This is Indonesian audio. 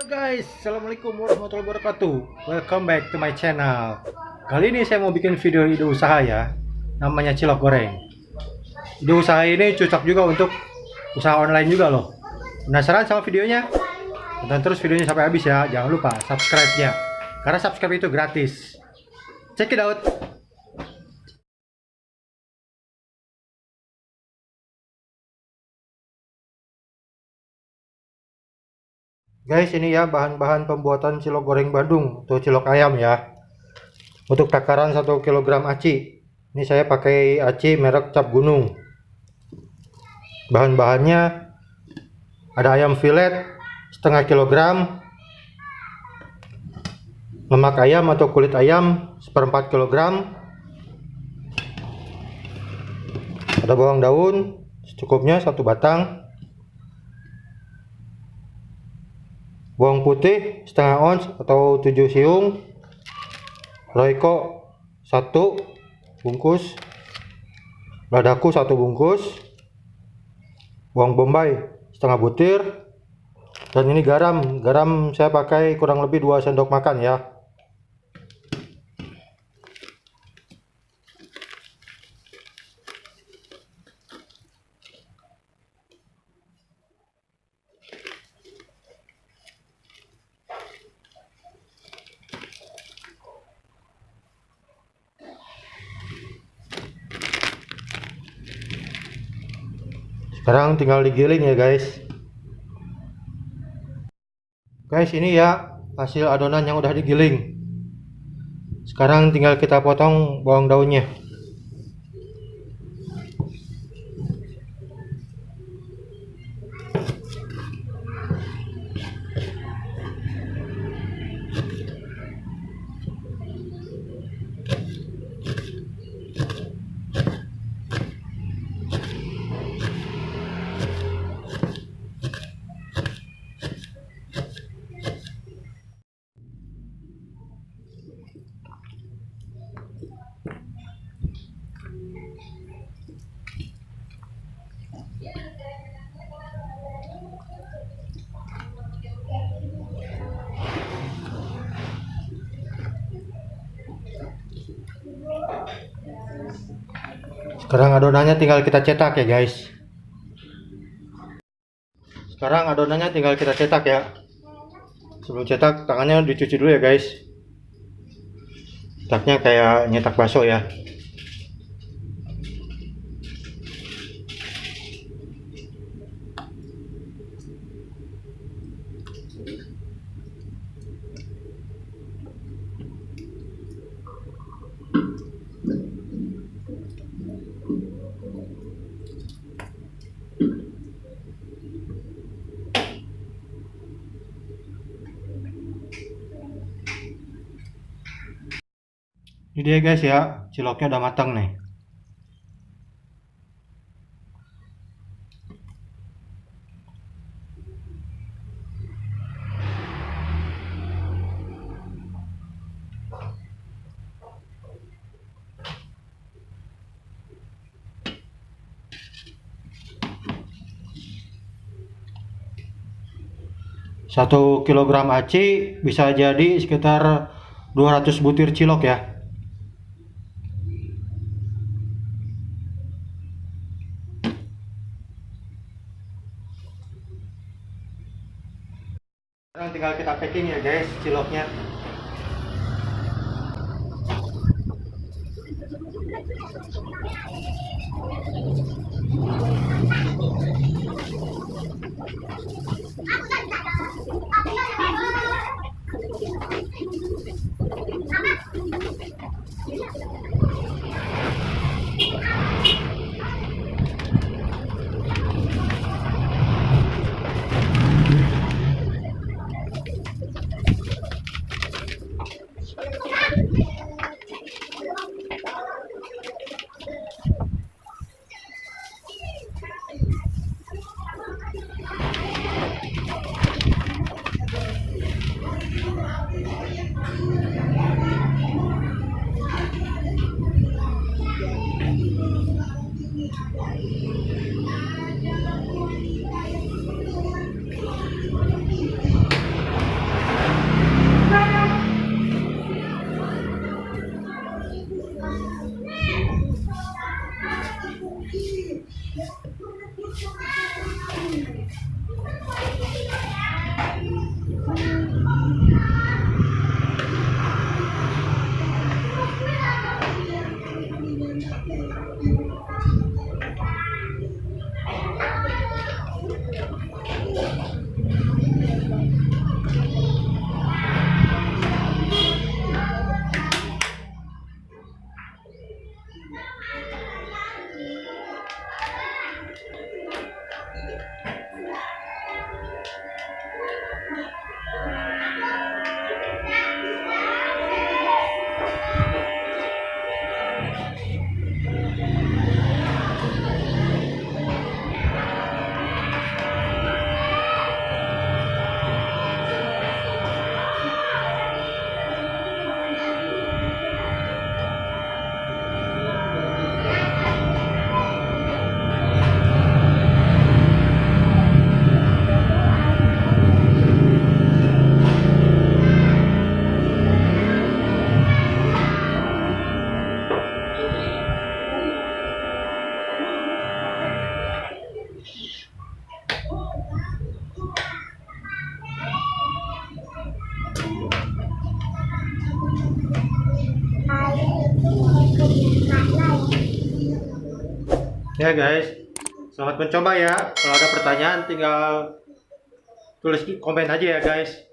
guys, assalamualaikum warahmatullahi wabarakatuh. Welcome back to my channel. Kali ini saya mau bikin video ide usaha ya, namanya cilok goreng. Ide usaha ini cocok juga untuk usaha online juga loh. Penasaran sama videonya? Tonton terus videonya sampai habis ya. Jangan lupa subscribe-nya, karena subscribe itu gratis. Check it out. Guys, ini ya bahan-bahan pembuatan cilok goreng Bandung atau cilok ayam ya. Untuk takaran 1 kg aci, ini saya pakai aci merek Cap Gunung. Bahan-bahannya ada ayam filet setengah kilogram, lemak ayam atau kulit ayam 1/4 kg, ada bawang daun secukupnya 1 batang, bawang putih setengah ons atau 7 siung, royco 1 bungkus, ladaku 1 bungkus, bawang bombay setengah butir, dan ini garam saya pakai kurang lebih 2 sendok makan ya. Sekarang tinggal digiling ya guys. Guys, ini ya hasil adonan yang udah digiling. Sekarang tinggal kita potong bawang daunnya. Sekarang adonannya tinggal kita cetak ya guys. Sebelum cetak tangannya dicuci dulu ya guys. Cetaknya kayak nyetak bakso ya. Ini dia guys ya, ciloknya udah matang nih. Satu kilogram aci bisa jadi sekitar 200 butir cilok ya. Sekarang tinggal kita packing ya guys ciloknya. Ya guys, selamat mencoba ya. Kalau ada pertanyaan tinggal tulis di komen aja ya guys.